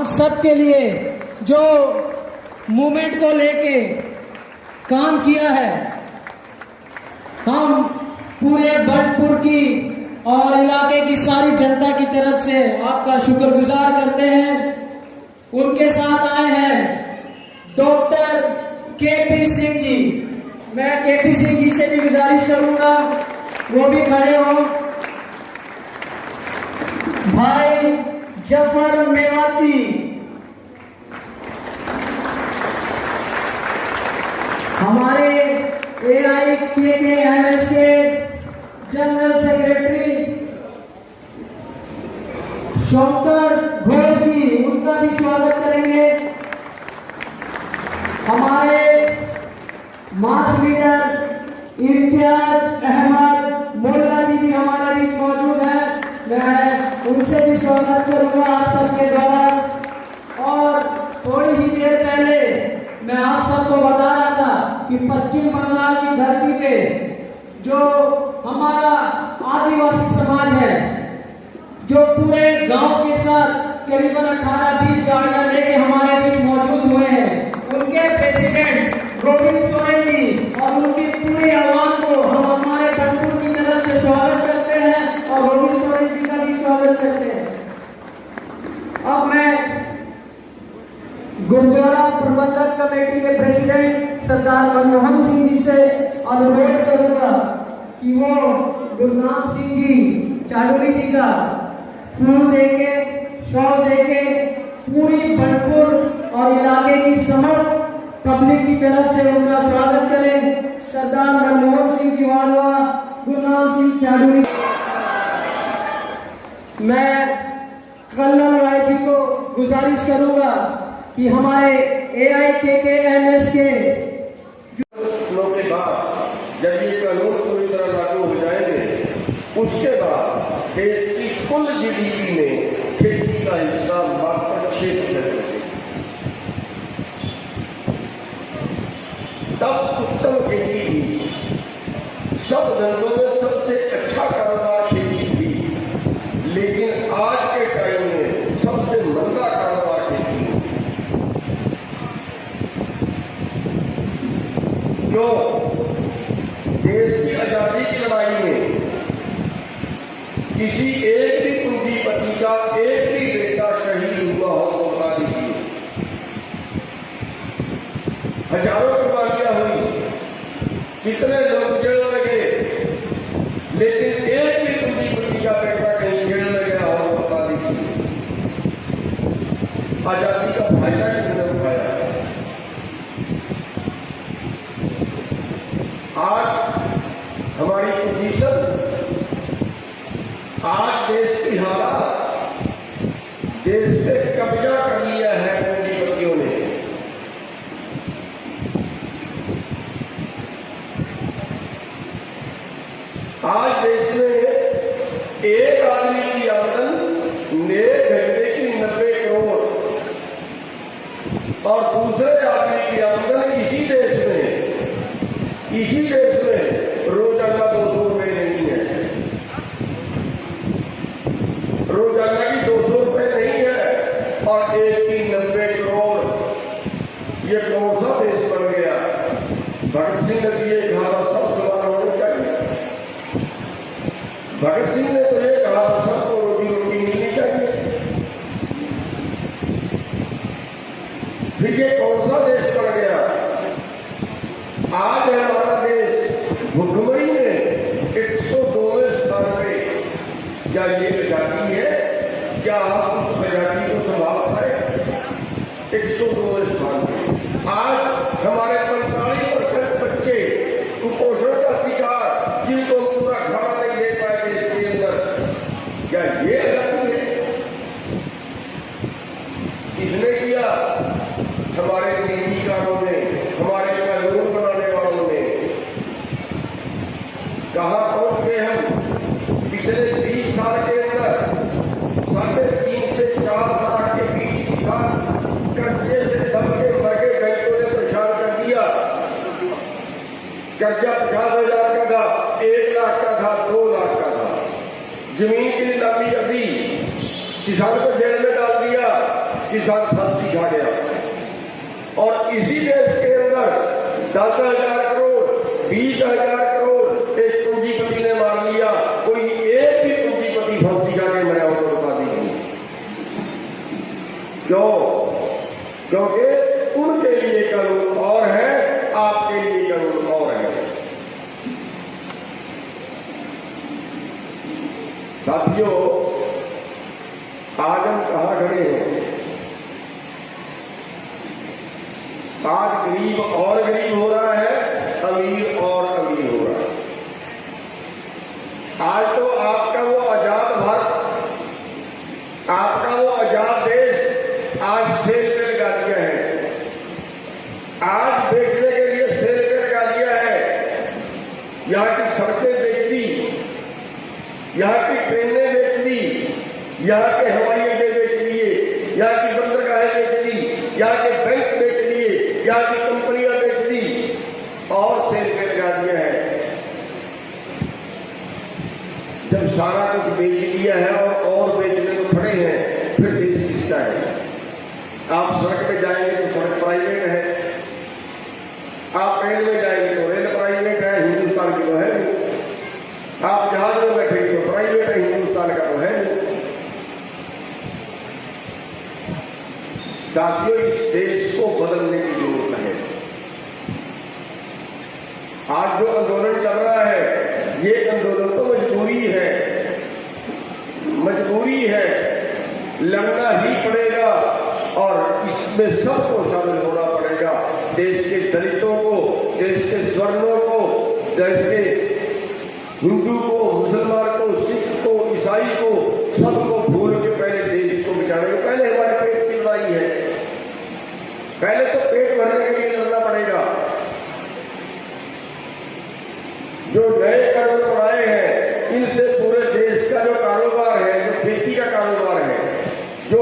हम सब के लिए जो मूवमेंट को लेके काम किया है, हम पूरे भरतपुर की और इलाके की सारी जनता की तरफ से आपका शुक्रगुजार करते हैं। उनके साथ आए हैं डॉक्टर केपी सिंह जी। मैं केपी सिंह जी से भी गुजारिश करूंगा वो भी खड़े हो। भाई जफर मेवाती, हमारे AIKKMS के जनरल सेक्रेटरी शंकर घोष जी, उनका भी स्वागत करेंगे। हमारे मास लीडर इम्तियाज अहमद मोल्ला जी भी हमारे बीच मौजूद हैं, मैं उनसे भी स्वागत करूंगा आप सबके द्वारा। और थोड़ी ही देर पहले मैं आप सबको बता रहा था कि पश्चिम बंगाल की धरती पे जो हमारा आदिवासी समाज है, जो पूरे गांव के साथ करीबन 18-20 गाड़ियां लेके हमारे बीच मौजूद हुए हैं, उनके प्रेसिडेंट गोविंद सोरेन जी और उनकी पूरी आवाम को हम हमारे भरतपुर की तरफ से स्वागत करते हैं और गोविंद सोरेन जी का भी स्वागत करते हैं। अब मैं गुरुद्वारा प्रबंधक कमेटी के प्रेसिडेंट सरदार मनमोहन सिंह जी से अनुरोध करूंगा कि वो गुरनाम सिंह जी चाडोली जी का फूल देके, शॉल देके पूरी भरतपुर और इलाके की समस्त पब्लिक की तरफ से उनका स्वागत करें। सरदार मनमोहन सिंह जी वालवा, गुरनाम सिंह चाडोली। मैं कल्लल राय जी को गुजारिश करूंगा कि हमारे AIKKMS के के बाद जब ये कानून पूरी तरह लागू हो जाएंगे, उसके बाद देश की कुल GDP में खेती का हिस्सा मात्र 6%। तब उत्तम खेती थी, सब धंधों में सबसे अच्छा कारोबार खेती थी, लेकिन आज के टाइम में सबसे मंदा कारोबार खेती है। क्यों? देश की आजादी की लड़ाई में किसी एक भी पूंजीपति का एक भी बेटा शहीद हुआ हो तो बता दीजिए। हजारों कुर्बानियां हुई, कितने लोग जेल लगे, लेकिन एक भी पूंजीपति का बेटा कहीं जेल में गया हो तो बता दीजिए। आजादी का फायदा किसने उठाया? आज हमारी पोजीशन, आज देश की हालत, देश पे कब्जा कर लिया है पूंजीपतियों ने। आज देश में एक आदमी की आमदन 1 घंटे की 90 करोड़ और दूसरे आदमी की आमदन इसी देश में रोजाना 200 रुपए नहीं है। रोजाना की 200 रुपए नहीं है और एक की 90 करोड़। ये कौन सा देश बन गया? भगत सिंह ने ये कहा सब समान होने चाहिए। भगत सिंह ने तो ये कहा सबको रोटी मिलनी चाहिए। फिर ये कौन सा देश बन गया? आज हमारा देश भुखमरी में 102वें स्थान पे। क्या ये आजादी है? क्या आप उस आजादी को संभाल पाए? 102वें स्थान पे। आज हमारे 45% बच्चे कुपोषण का शिकार, जिनको पूरा खाना नहीं दे पाए इसके अंदर। क्या ये आजादी है? किसने किया? हमारे नीतिकारों ने, हमारे कानून बनाने वालों ने। कहां पहुंच गए हम? पिछले 20 साल के अंदर 3.5 से 4 लाख के बीच किसान कर्जे से दब के मर के बैंकों ने परेशान कर दिया। कर्जा 50,000 का था, 1 लाख का था, 2 लाख का था। जमीन की नीलामी कर दी, किसान को जेल में डाल दिया, किसान फांसी खा गया। और इसी देश के अंदर 10,000 करोड़ 20,000 करोड़ एक पूंजीपति ने मार लिया। कोई एक भी पूंजीपति फांसी खा के मरा हो तो बता दीजिए क्यों? क्योंकि उनके लिए कानून और है, आपके लिए कानून और है। साथियों, आज हम कहां खड़े हैं? आज गरीब और गरीब हो रहा है, अमीर और अमीर हो रहा है। आज तो आपका वो आजाद भारत, आपका वो आजाद देश आज सेल पे लगा दिया है। आज बेचने के लिए सेल पे लगा दिया है। यहाँ की सड़कें बेच दी, यहाँ की ट्रेनें बेच दी, यहाँ के हवाई अड्डे बेच दिए, यहाँ की बंदरगाहें बेच दी, यहाँ के बैंक बेच दिए, यहाँ की कंपनियां बेच दी और सेल पे लगा दिया है। जब सारा कुछ बेच दिया है और बेचने को खड़े हैं, फिर देश किसका है? आप सड़क पे जाएंगे तो सड़क प्राइवेट है, आप रेल में जाएंगे तो रेल प्राइवेट है, हिंदुस्तान की तो है नहीं। आप जहाज में बैठेंगे तो प्राइवेट है, हिंदुस्तान का तो है नहीं। साथियों, इस देश को बदलने की जरूरत है। आज जो आंदोलन चल रहा है, ये आंदोलन तो मजबूरी है, मजबूरी है, लड़ना ही पड़ेगा और इसमें सबको शामिल होना पड़ेगा। देश के दलितों को, देश के स्वर्णों को, देश के हिंदू को, मुसलमान को, सिख को, ईसाई को, सबको भूल के पहले देश को बचाने। पहले हमारे पेट की लड़ाई है, पहले तो पेट भरने के लिए लड़ना पड़ेगा। जो नए कानून बनाए हैं, इनसे पूरे देश का जो कारोबार है, जो खेती का कारोबार है, जो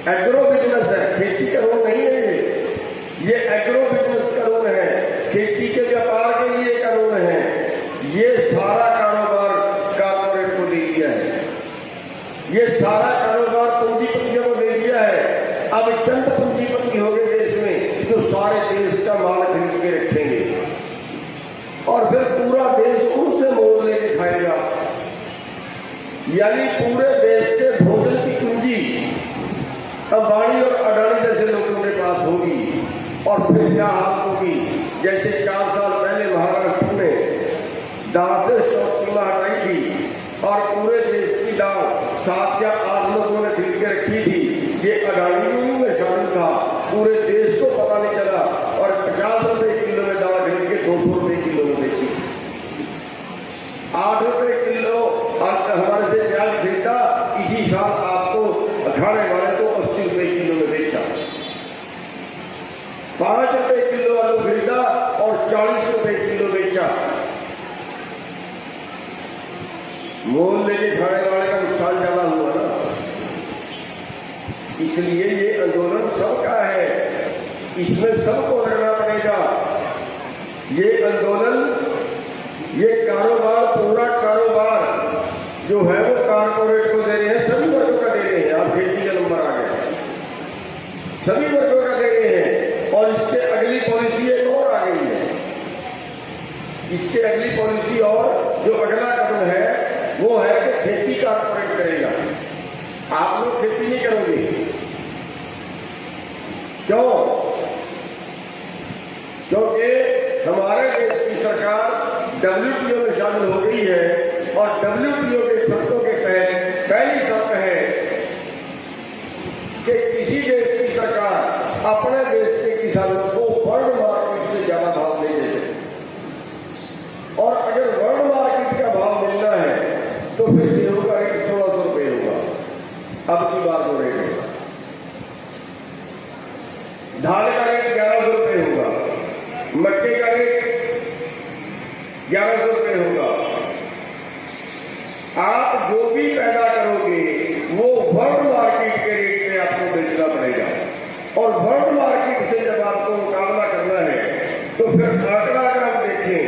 एग्रो बिजनेस है, खेती का कानून नहीं है ये एग्रो बिजनेस कानून है, खेती के व्यापार के लिए कानून है। ये सारा कारोबार कॉर्पोरेट को दे दिया है, ये सारा कारोबार पूंजीपतियों को दे दिया है। अब चंद पूंजीपति हो गए देश में जो सारे देश का माल खरीद के रखेंगे और फिर पूरा देश उनसे मोल लेके खाएगा। यानी पूरे देश के भोजन की पूंजी अंबानी और अडानी जैसे लोगों के पास होगी। और फिर क्या हाल होगी? जैसे 4 साल पहले महाराष्ट्र में दाल से स्टॉक सीमा हटाई थी और पूरे देश की दाल 7 या 8 लोगों ने खरीद के रखी थी। ये अडानी में शामिल था, पूरे देश को पता नहीं चला और 50 रुपए किलो में दाल खरीद के 200 रुपए किलो में बेची। 8 रुपए किलो हमारे से प्याज खरीदा, इसी साल आपको खाने वाले को 80 रुपए किलो में बेचा। 5 रुपए किलो आलू खरीदा और 40 रुपए किलो बेचा। मोल लेके खाने वाले का नुकसान ज्यादा हुआ ना। इसलिए ये आंदोलन सबका है, इसमें सबको लड़ना पड़ेगा। ये आंदोलन, ये कारोबार, पूरा कारोबार जो है वो कारपोरेट को दे रहे हैं, सभी वर्गों का दे रहे हैं। आप खेती का नंबर आ गया, सभी वर्गों का दे रहे हैं। और इसके अगली पॉलिसी एक और आ गई है। इसके अगली पॉलिसी और जो अगला कदम है वो है कि खेती कारपोरेट करेगा। आप लोग खेती नहीं करोगे, क्यों? क्योंकि हमारे देश की सरकार WTO में शामिल हो गई है और WTO के शर्तों के तहत पहली शर्त है कि किसी देश की सरकार अपने देश के किसानों को वर्ल्ड मार्केट से ज्यादा भाव नहीं दे सकती। और अगर वर्ल्ड मार्केट का भाव मिलना है तो फिर गेहूं का रेट 1600 रुपये होगा। अब की बात हो रही है, धान का रेट 1100 रुपये होगा, मक्के का रेट 1100 रुपये होगा। आप जो भी पैदा करोगे वो वर्ल्ड मार्केट के रेट में आपको बेचना पड़ेगा। और वर्ल्ड मार्केट से जब आपको मुकाबला करना है तो फिर आंकड़ा अगर हम देखें,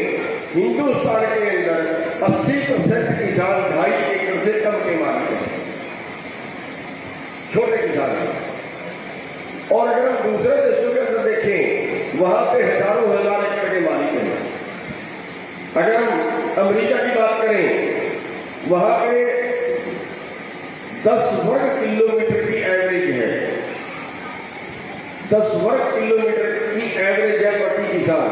हिंदुस्तान के अंदर 80% किसान 2.5 एकड़ से कम के मालिक हैं, छोटे किसान हैं। और अगर हम दूसरे देशों के अंदर देखें, वहां पे हजारों हजार एकड़ के मालिक हैं। अगर हम अमेरिका की बात करें, वहां पे 10 वर्ग किलोमीटर की एवरेज है, 10 वर्ग किलोमीटर की एवरेज है प्रति किसान।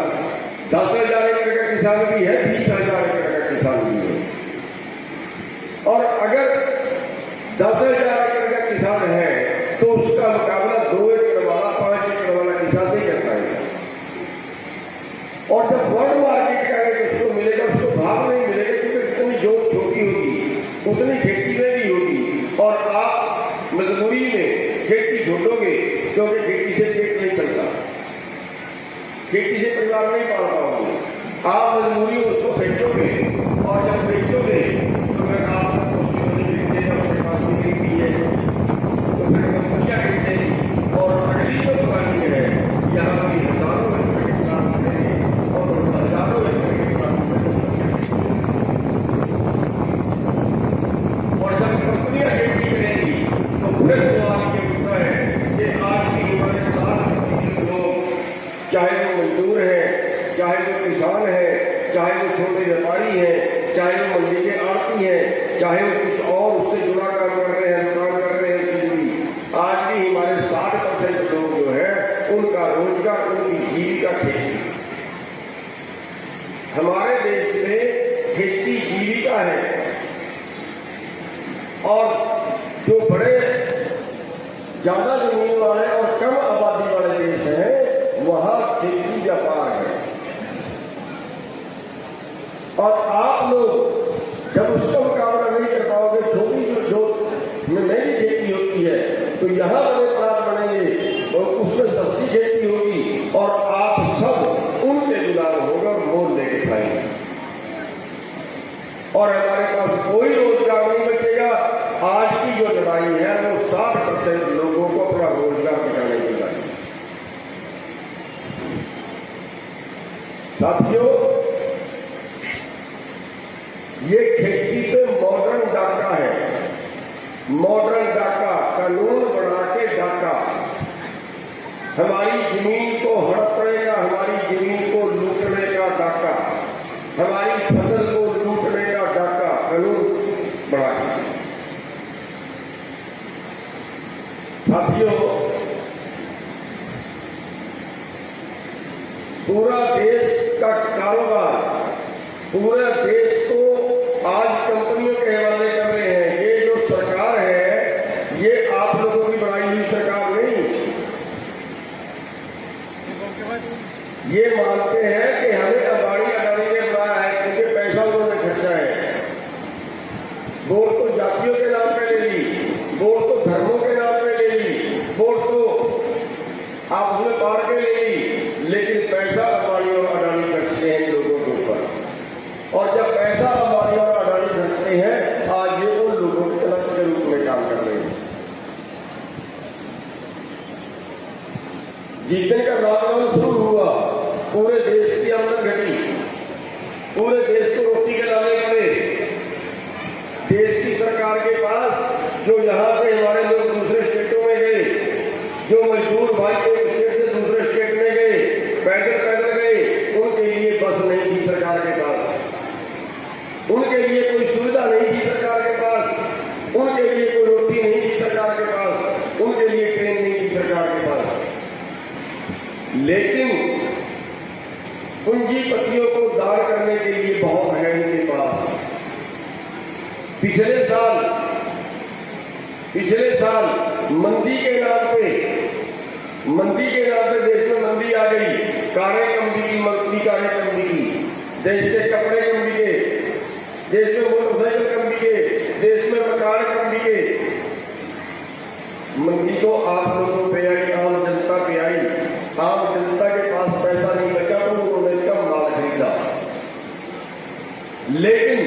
10,000 एकड़ का किसान भी है, 20,000 एकड़ का किसान भी है। और अगर 10,000 एकड़ का किसान है तो उसका मुकाबला 2 एकड़ वाला, 5 एकड़ वाला किसान नहीं कर पाएगा। और जब वर्ल्ड मार्केट का उसको मिलेगा, उसको भाव नहीं मिलेगा, क्योंकि जितनी जोत छोटी होगी उतनी खेती में भी होगी, और आप मजबूरी में खेती छोड़ोगे, क्योंकि खेती से पेट नहीं चलता, खेती से परिवार नहीं पाल पाओगे। आप मजबूरी में उसको बेचोगे, और जब बेचोगे तो फिर आप और अगली जो दुकानी है यहाँ भी हजारों एकड़ के प्लाट हैं और हजारों एकड़ के प्लाट। और जब कंपनियां खेती करेंगी तो फिर सवाल ये उठता है कि आज की हमारे 60% लोग, चाहे वो मजदूर हैं, चाहे वो किसान हैं, चाहे वो छोटे व्यापारी हैं, चाहे वो मंडी के आड़ती हैं, चाहे वो कुछ और उससे जुड़ा काम कर रहे हैं, दुकान कर रहे हैं, आज भी हमारे 60% लोग जो है उनका रोजगार, उनकी जीविका खेती। हमारे देश में खेती जीविका है, और जो बड़े ज्यादा जमीन वाले और कम आबादी वाले देश हैं वहां खेती व्यापार है। और आप लोग जब उसका मुकाबला नहीं कर पाओगे, छोटी जो महंगी खेती होती है, तो यहाँ बड़े प्लाट बनेंगे और उसमें सस्ती खेती होगी, और आप सब उनके गुलाम होगा, मोल लेके खाएंगे, और हमारे पास कोई रोजगार नहीं बचेगा। आज की जो लड़ाई है वो 60% लोगों को अपना रोजगार बचाने की लड़ाई। साथियों, ये खेती पे मॉडर्न डाका है, मॉडर्न डाका, कानून बना के डाका। हमारी जमीन को हड़पने का, हमारी जमीन को लूटने का डाका, हमारी फसल को लूटने का डाका कानून बना के। साथियों, पूरा देश का कारोबार, पूरे देश को आज कंपनियों के हवाले कर रहे हैं। ये जो सरकार है, ये आप लोगों की बनाई हुई सरकार नहीं। ये मानते हैं कि हमें अदानी ने बनाया है, क्योंकि पैसा उन्होंने खर्चा है। वोट तो जातियों के नाम पे ले ली, वोट तो धर्मों के नाम पे ले ली, वोट तो आप उसमें बांट के ले ली, लेकिन पैसा अदानी और अडानी खर्चते हैं लोगों के ऊपर। और जब पैसा अदानी और अडानी खर्चते हैं, आज ये उन लोगों के तलक के रूप में काम कर रहे हैं। जिस दिन का लॉकडाउन शुरू हुआ, पूरे देश की आमदन घटी, पूरे देश को रोटी के लाने पड़े। देश की सरकार के पास जो यहाँ से हमारे लोग दूसरे स्टेटों में गए, जो मजदूर भाई एक स्टेट से दूसरे स्टेट में गए, पैदल पैदल गए, उनके लिए बस नहीं थी सरकार के पास, उनके लिए कोई सुविधा नहीं थी सरकार के पास, उनके लिए कोई रोटी नहीं थी सरकार के पास, उनके लिए ट्रेन नहीं थी सरकार के पास। लेकिन पूंजीपतियों को दान करने के लिए बहुत है उनके पास। पिछले साल मंदी के नाम पे देश में मंदी आ गई। कारें कम बिकी, मजबूती कारें कम बिकी, देश के कपड़े कम बिके, देश में मोटरसाइकिल कम बिके, देश में मकान कम बिके। मंदी तो आप लोगों पे आई, आम जनता पे आई। आम जनता के पास पैसा नहीं बचा तो उन्होंने कम माल खरीदा। लेकिन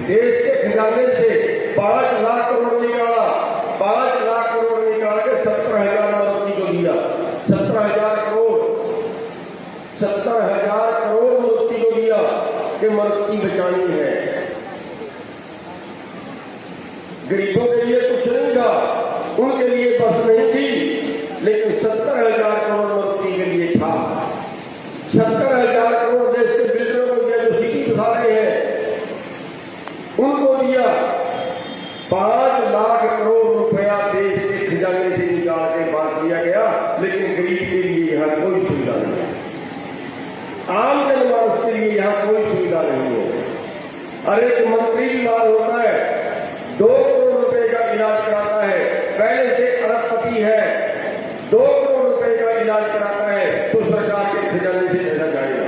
देश के खजाने से 5 लाख करोड़ निकाला, 5 लाख करोड़ निकाल के 70,000 मजदूरी को दिया। 70,000 करोड़ मजदूरी को दिया कि मजदूरी बचानी है। गरीबों के लिए कुछ नहीं था, उनके लिए बस नहीं थी, लेकिन 70 आम जनमानस के लिए यहाँ कोई सुविधा नहीं है। अरे एक मंत्री बीमार होता है, 2 करोड़ रुपए का इलाज कराता है, पहले से अरबपति है, 2 करोड़ रुपए का इलाज कराता है, तो सरकार के खजाने से पैसा जाएगा।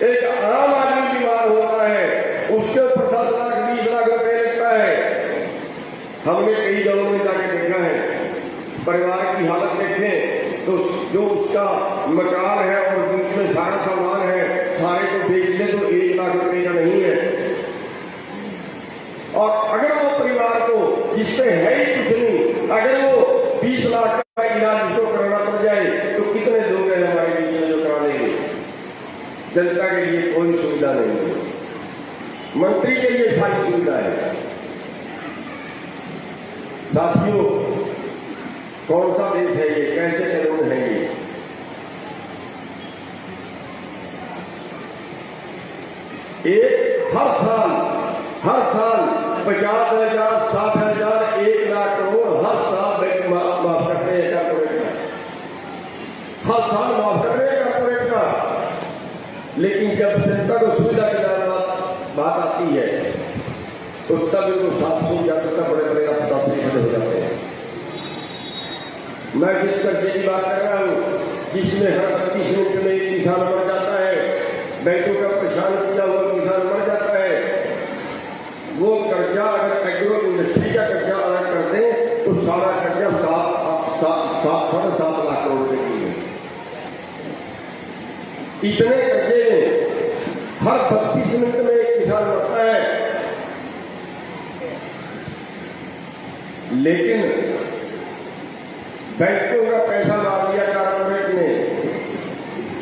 एक आम आदमी बीमार होता है, उसके ऊपर 10 लाख 20 लाख रुपए लगता है। हमने कई जगहों में जाके देखा है, परिवार की हालत देखें तो जो उसका मकान है और बीच में सारा सामान है, सारे को बेच ले तो 1 लाख रुपए का नहीं है। और अगर वो परिवार को जिसमें है ही कुछ नहीं, अगर वो 20 लाख का इलाज उसको कराना पड़ जाए तो कितने लोग हैं हमारे बीच में जो करा लेंगे? जनता के लिए कोई सुविधा नहीं है, मंत्री के लिए सारी सुविधा है। साथियों, कौन सा देश है ये? कैसे कानून है ये? हर साल 50,000, 60,000, 1 लाख करोड़ हर साल बैंक माफ करते हैं कॉर्पोरेट का, हर साल माफ कर रहे हैं कॉर्पोरेट का। लेकिन जब जनता को सुविधा की बात आती है तो तब इनको 700 या तक बड़े बड़े अफसर खड़े हो जाते हैं। मैं जिस कर्जे की बात कर रहा हूं, जिसमें हर 25 मिनट में एक किसान मर जाता है, बैंकों का परेशान किया हुआ किसान मर जाता है, वो कर्जा अगर एग्रो इंडस्ट्री का कर्जा अदा कर दें तो सारा कर्जा 7.5 लाख करोड़ रुपए की है। इतने कर्जे में हर 32 मिनट में एक किसान मरता है। लेकिन बैंकों का पैसा ला दिया कॉर्पोरेट ने।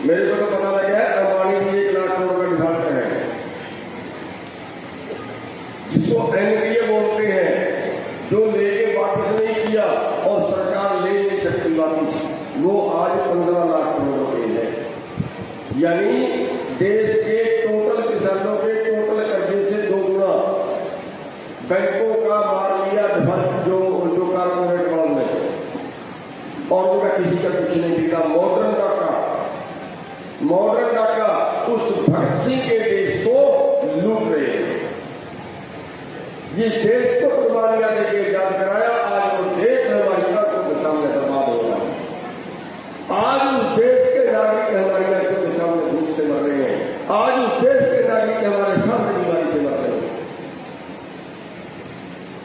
मेरे को तो पता लगा है अंबानी भी 1 लाख करोड़ का डिफॉल्टर है, जिसको एनपीए बोलते हैं, जो लेके वापस नहीं किया और सरकार ले नहीं सकती वापस, वो आज 15 लाख करोड़ रुपए है। यानी देश के टोटल किसानों के टोटल कर्जे से 2 गुना बैंकों का मार लिया डिफॉल्ट जो कॉर्पोरेट वालों ने, और उनका किसी का कुछ नहीं बिगड़ा। मॉडर्न डाका उस भगत सिंह के देश को लूट रहे हैं। जिस देश को कुर्बानियां देके आजाद कराया, आज वो देश हमारी आंखों के सामने बर्बाद हो रहा है। आज उस देश के नागरिक हमारी आंखों के सामने भूख से मर रहे हैं। आज उस देश के नागरिक हमारे सामने बीमारी से मर रहे हैं।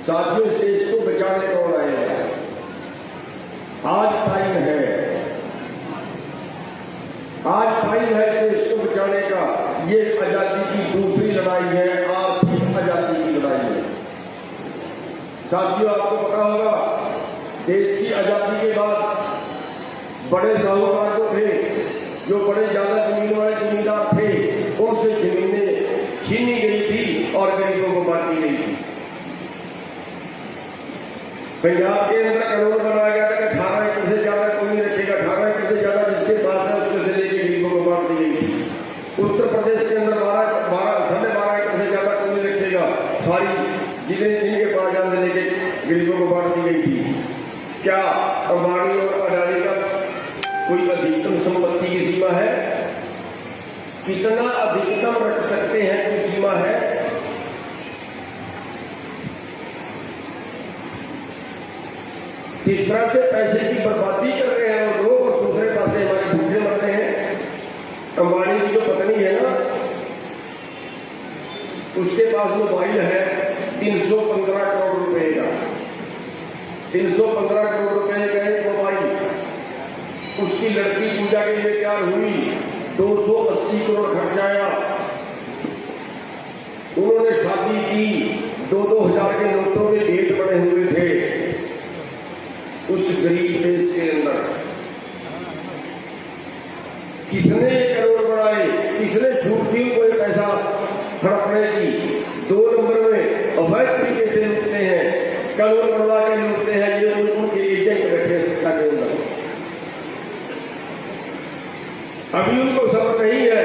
साथियों, इस देश को बचाने कौन आएगा? आज टाइम है, आज टाइम है देश को बचाने का। ये आजादी की दूसरी लड़ाई है, आर्थिक आजादी की लड़ाई है। साथियों, आपको पता होगा देश की आजादी के बाद बड़े साहूकार तो थे, जो बड़े ज्यादा जमीन वाले जमींदार थे, उनसे जमीनें छीनी गई थी और गरीबों को बांटी गई थी। पंजाब के अंदर कानून बनाया गया था कि 18 एकड़ से ज्यादा कोई नहीं रखेगा, 18 एकड़ से ज्यादा जिसके पास है उसको से लेके गरीबों को बांट दी गई थी। उत्तर प्रदेश के अंदर 12.5 एकड़ से ज्यादा कोई नहीं रखेगा, सारी जिनके पास जान से लेके गरीबों को बांट दी गई थी। क्या अंबानी और अडानी का कोई अधिकतम संपत्ति की सीमा है? कितना अधिकतम रख सकते हैं, कोई सीमा है? इस तरह से पैसे की बर्बादी कर रहे हैं और लोग, और दूसरे पासे हमारे भूखे मर रहे हैं। अंबानी की जो पत्नी है ना, उसके पास मोबाइल है 315 करोड़ रुपए का, 315 करोड़ रुपए का एक मोबाइल। उसकी लड़की पूजा के लिए तैयार हुई, 280 करोड़ खर्चाया। उन्होंने शादी की, 2-2 हजार के नोटों के गेट बने हुए थे उस गरीब देश के अंदर। किसने करोड़ बनाए? किसने छूट दी कोई पैसा हड़पने की? 2 नंबर में अवैध तरीके से लूटते हैं, कानून बनवा के लूटते हैं। ये उनके एजेंट बैठे सत्ता के अंदर। अभी उनको सब्र नहीं है,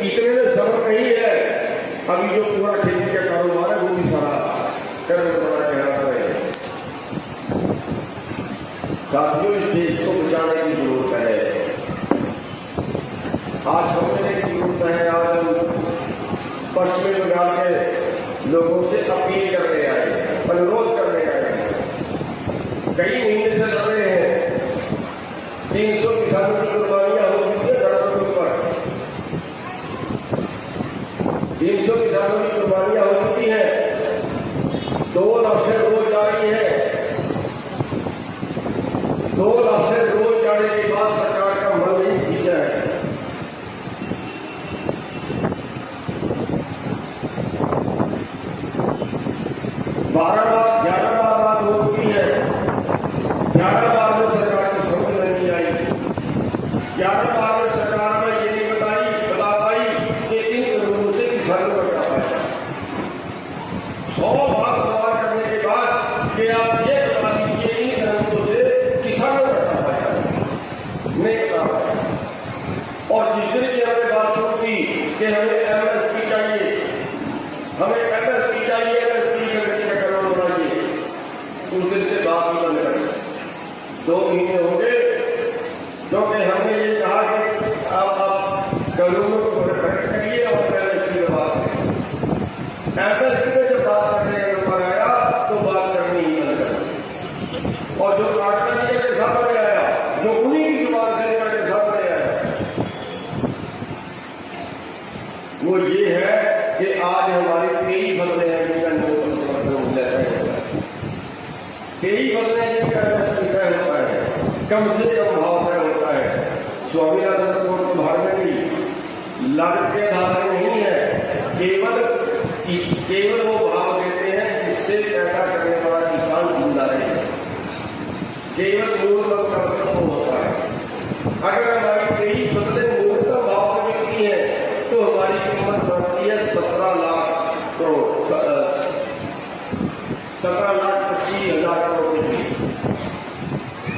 इतने में सब्र नहीं है। अभी जो पूरा खेती का कारोबार है वो भी सारा करोड़ बना के हरा रहे हैं। साथियों, इस देश को बचाने की जरूरत है। आज समझने की जरूरत है। आज हम पश्चिमी बंगाल के लोगों से अपील करने आए हैं, अनुरोध करने आए हैं। कई महीने से लड़ रहे हैं। 300 किसानों की कुर्बानियां हो चुकी है धरनों के ऊपर। 300 किसानों की कुर्बानियां हो चुकी हैं। 2 लाशें रोज जा रही है। 2 लाशें रोज जाने के बाद सरकार का मन नहीं खींचा है। बारह बार बात हो चुकी है। 11 बार में सरकार की समझ में नहीं आई। 11 बार में सरकार ने ये नहीं बता पाई कि इन कानूनों से किसानों को क्या फायदा। 100 बार सवाल करने के बाद कि आप ये बता दीजिए इन कानूनों से किसानों को क्या फायदा, नहीं बता पाया। और जिस दिन की हमने बात शुरू की कि हमें एमएसपी चाहिए, हमें एमएसपी चाहिए, एमएसपी का कानून बनाइए, उस दिन से बात ही बंद कर दी। 2 महीने हो गए क्योंकि हमने ये कहा कि आप कानूनों को करेक्ट करिए और एमएसपी में बात करें। एमएसपी में जब बात करने का नंबर आया तो बात करनी ही बंद कर दी। और जो आंकड़ा निकल के सामने आया, जो उन्हीं की जुबान से निकल के सामने आया, वो ये है कि आज हमारे कई बदले हैं जिनका न्यूनतम समर्थन लेता है। कई बदले हैं जिनका तय होता है, कम से कम भाव तय होता है। स्वामीनाथन रिपोर्ट के भाग में भी लागत के आधार में नहीं है, केवल वो भाव देते हैं जिससे पैदा करने वाला किसान जिंदा रहे। केवल न्यूनतम का मतलब होता है। अगर हमारी कई बदले न्यूनतम भाव में बिकती है तो हमारी कीमत बढ़ती है 17 लाख करोड़, 17,25,000 करोड़ की।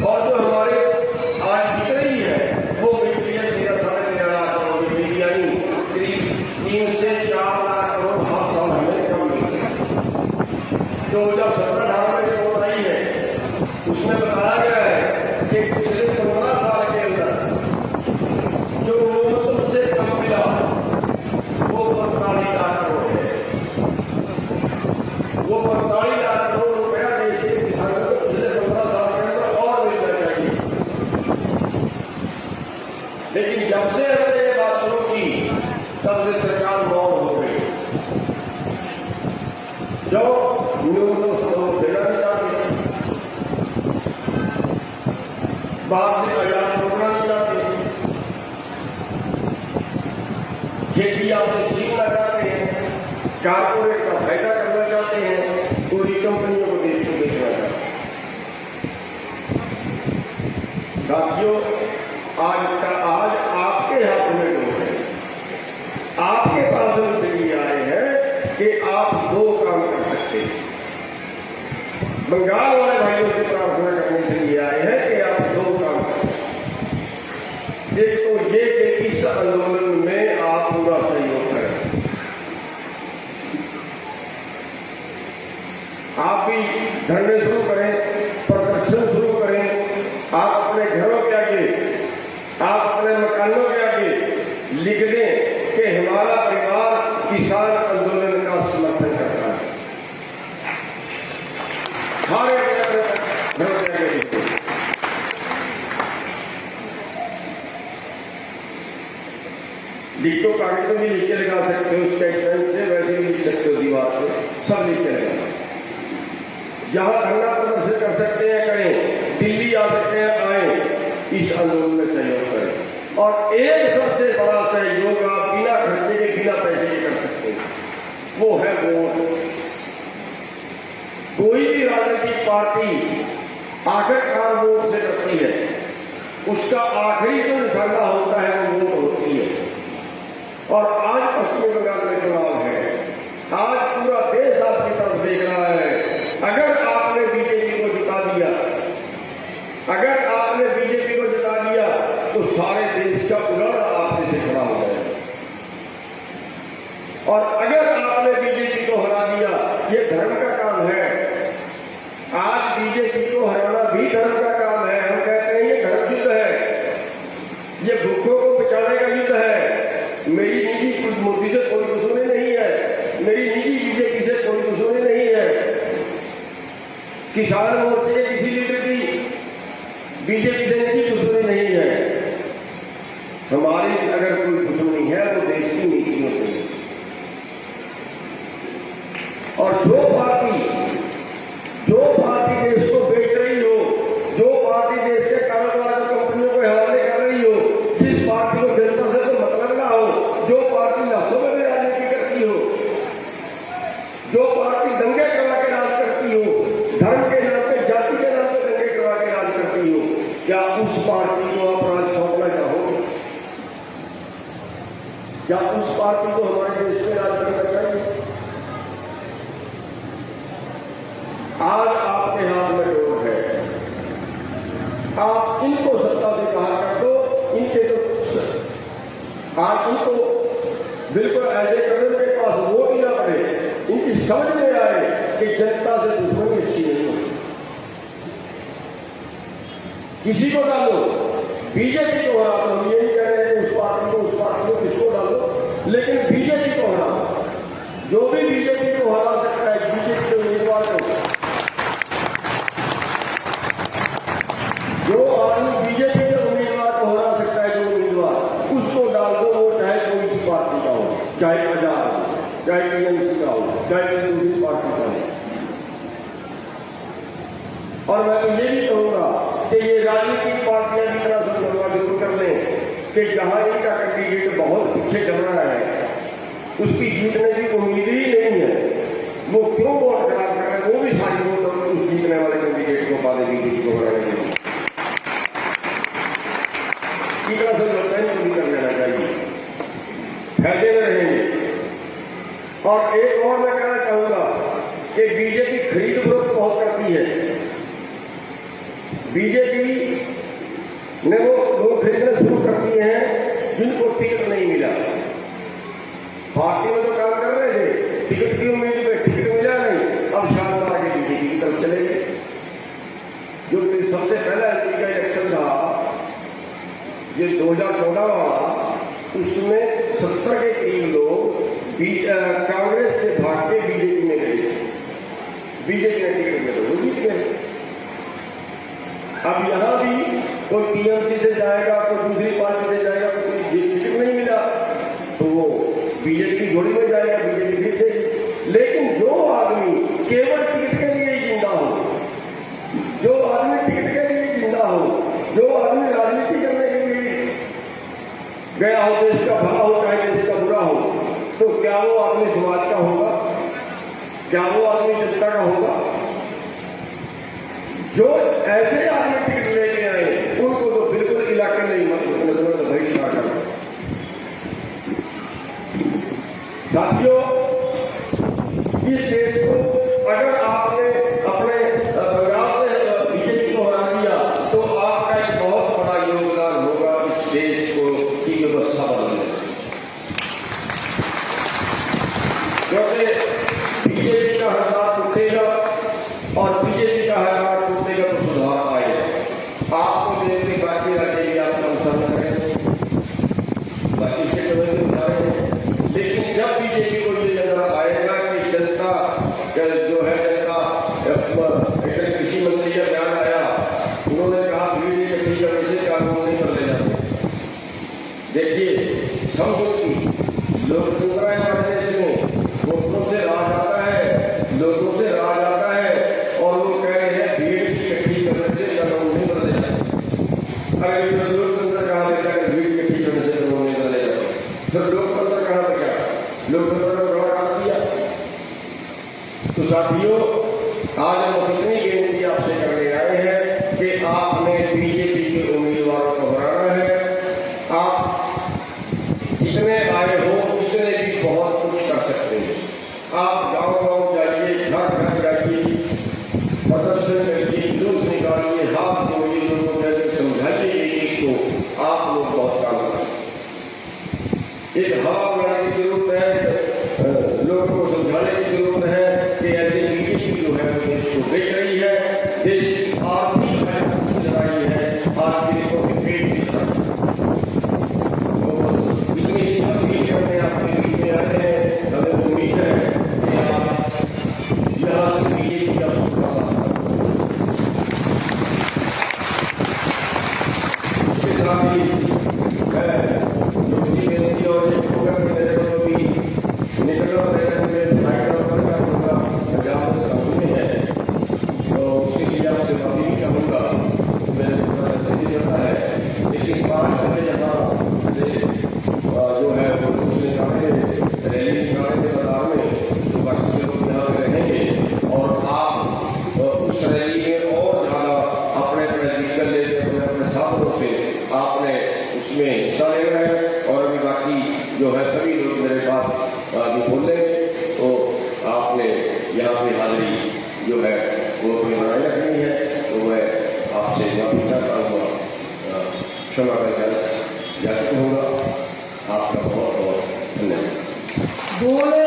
और जो हमारे आज बिक रही है वो बिकती है 13.5 लाख करोड़ की, यानी करीब 3 से 4 लाख करोड़ हर साल हमें कम मिलती है। तो जब 17-18 में रिपोर्ट आई है उसमें बताया गया है कि पिछले 15 साल के अंदर जो न्यूनतम से कम मिला वो 45 लाख करोड़ है। वो 45 लाख करोड़ रुपया देश के किसानों को पिछले 15 साल के अंदर और मिलना चाहिए। लेकिन जब से हमने ये बात शुरू की तब से सरकार मौन हो गई। जो न्यूनतम समर्थन देना नहीं चाहते, बात से आजाद रोकना नहीं चाहते, खेती आपसे छीनना चाहते हैं, कारपोरेट का फायदा करना चाहते हैं, पूरी कंपनियों को देश को बेचना चाहते हैं। साथियों, आज आपके हाथ में डोर है। आपके पास हम इसलिए आए हैं कि आप 2 काम कर सकते हैं। बंगाल वाले भाइयों से प्रार्थना करने के लिए आए हैं कि आप 2 काम कर सकते हैं। एक तो ये कि इस आंदोलन में आप पूरा सहयोग करें। आप भी धरने शुरू करें, प्रदर्शन शुरू करें। आप अपने घरों के आगे, आप अपने मकानों के आगे लिख दें कि हमारा परिवार किसान आंदोलन का समर्थन करता है। हमारे घरों के आगे लिख दें। लिख तो कागज में भी लिख के लगा सकते हो, उसका स्टैंड से वैसे भी लिख सकते हो, दीवार पे सब लिख के लगा। जहां धरना प्रदर्शन कर सकते हैं करें, दिल्ली आ सकते हैं आए, इस आंदोलन में सहयोग करें। और एक सबसे बड़ा सहयोग आप बिना खर्चे के, बिना पैसे के कर सकते हैं, वो है वोट। कोई भी राजनीतिक पार्टी आखिरकार वोट से करती है, उसका आखिरी जो निशाना होता है वो वोट होती है। और आज पश्चिम बंगाल में चुनाव है, आज पूरा देश आपकी तरफ देख रहा है। अगर आपने बीजेपी को जिता दिया, अगर आपने बीजेपी को जिता दिया तो सारे देश का उड़ान आपसे से खड़ा हो जाएगा। और अगर आपने बीजेपी को हरा दिया, ये धर्म का काम है। आज बीजेपी को हराना भी धर्म का काम है। हम कहते हैं ये धर्म युद्ध है, ये भूखों को बचाने का युद्ध है। किसान मोर्चे के किसी लीडर की बीजेपी से की दुश्मनी नहीं है। हमारी अगर कोई दुश्मनी है तो देश की नीतियों से। और जो पार्टी देश को बेच रही हो, जो पार्टी देश के कारोबार कंपनियों को हवाले कर रही हो, जिस पार्टी को जनता से तो मतलब ना हो, जो पार्टी नस्लों में भी राजनीति करती हो, जो पार्टी दंगे करवा के राज करती हो, धर्म के नाम पे, जाति के नाम पे दंगे करवा के राज करती हो, क्या उस पार्टी को आप राज सौंपना चाहोगे? क्या उस पार्टी को हमारे देश में राज करना चाहिए? आज आपके हाथ में डोर है, आप इनको सत्ता से बाहर कर दो। इनके तो आप इनको बिल्कुल ऐसे कर दो के पास वोट ही ना पड़े, इनकी समझ में आए कि जनता से दुश्मनी अच्छी नहीं होती। किसी को डालो, बीजेपी को हरा दो, हम ये नहीं कह रहे हैं उस पार्टी को किसको डालो, लेकिन बीजेपी को हरा। जो भी बीजेपी को हरा सकता है, बीजेपी के उम्मीदवार को, जो आदमी बीजेपी के उम्मीदवार को हरा सकता है, जो उम्मीदवार, उसको डाल दो। वो चाहे कोई सी पार्टी का हो, चाहे आजाद हो, चाहे टीएमसी का हो, चाहे दूसरी पार्टी का हो। और मैं तो ये भी कहूंगा कि ये राजनीतिक पार्टियां भी तरह से जरूर कर लें कि जहां इनका कैंडिडेट बहुत पीछे चल रहा है, उसकी जीतने की उम्मीद ही नहीं है, वो क्यों वोट खराब कर रहे हैं? वो भी सारी वोट उस जीतने वाले कैंडिडेट को पा देगी, बीजेपी को हराने के लिए। इस तरह से जनता को भी कर लेना चाहिए, फायदे में रहेंगे। और एक और मैं कहना चाहूंगा कि बीजेपी खरीद फरोख्त बहुत करती है। बीजेपी ने वो लोग खरीदना शुरू करती हैं जिनको टिकट नहीं मिला। पार्टी में तो काम कर रहे थे, टिकट की उम्मीद में, टिकट मिला नहीं, अब शाम को आगे बीजेपी की तरफ चले गए। जो सबसे पहला का इलेक्शन था ये 2014 वाला, उसमें 70 के करीब लोग कांग्रेस से भाग के बीजेपी में गए। बीजेपी ने टिकट मिला, वो जीत गए। अब यहां भी कोई टीएमसी से जाएगा, कोई दूसरी पार्टी से जाएगा, कोई टिकट नहीं मिला तो वो बीजेपी की घोड़ी में जाएगा, बीजेपी जीत गई। लेकिन जो आदमी केवल टिकट के लिए जिंदा हो, जो आदमी टिकट के लिए जिंदा हो, जो आदमी राजनीति करने के लिए गया हो, देश का भला हो चाहे देश का बुरा हो, तो क्या वो आदमी समाज का होगा? क्या वो आदमी जनता का होगा? जो ऐसे आदमी टिकट लेके आए उनको तो बिल्कुल इलाके नहीं, मतलब बहिष्कार करना। साथियों, इस देश को अगर आपने अपने बंगाल से बीजेपी को हरा दिया तो आपका एक बहुत बड़ा योगदान होगा इस देश को की व्यवस्था बदलने। क्योंकि बीजेपी का हथियार टूटेगा और बीजेपी का हथियार टूटेगा तो सुधार आएगा। आपको देश के बाकी राज्य भी आपका अनुसरण करेंगे, बाकी से करेंगे उठाएंगे। लेकिन जब बीजेपी को ये नजर आएगा कि जनता जो है, जनता कृषि मंत्री का ध्यान आया, उन्होंने कहा भीड़ इकट्ठी करने से कानून नहीं कर ले जाते। देखिए, समझो कि लोकतंत्र हमारे देश में वोटों से राज आता है, लोगों से राज आता है, और वो कह रहे हैं भीड़ इकट्ठी करने से कानून नहीं बदले जाते। अगर लोकतंत्र कहा देखा कि भीड़ इकट्ठी करने से कानून नहीं बदले जाते, तो लोकतंत्र कहा देखा? लोकतंत्र ने बड़ा काम किया। तो साथियों, आज हम अपनी बेनती आपसे करने आए हैं कि आपने बीजेपी के उम्मीदवारों को हराना है। आप जितने आए हो उतने भी बहुत कुछ कर सकते हैं। आप गांव-गांव जाइए, घर-घर जाइए, प्रदर्शन करिए, जुलूस निकालिए, हाथ जोड़िए, लोगों को समझाइए एक को, आप लोग बहुत काम करें। एक हवा बनाने की जरूरत है, लोगों को समझाने की जरूरत है कि ऐसे बीजेपी जो है देश को बेच रही है, देश की आर्थिक आजादी की लड़ाई है, आज गरीबों के पेट की लड़ाई। तो इतनी सी अपील करने आपके बीच में आए हैं। हमें उम्मीद है कि आप यहाँ से बीजेपी का रैली निकालने के मैदान में तो बाकी लोग यहाँ पे रहेंगे और आप उस रैली में और ज़्यादा अपने अपने व्हीकल लेके अपने अपने साधनों से आपने उसमें हिस्सा लेना है। और अभी बाकी जो है सभी लोग मेरे पास अभी बोलेंगे तो आपने यहाँ पे हाजिरी जो है वो अपनी बनाए रखनी है। तो मैं आपसे माफी चाहता हूँ, क्षमा कर याचित होगा। आपका बहुत बहुत धन्यवाद। बोले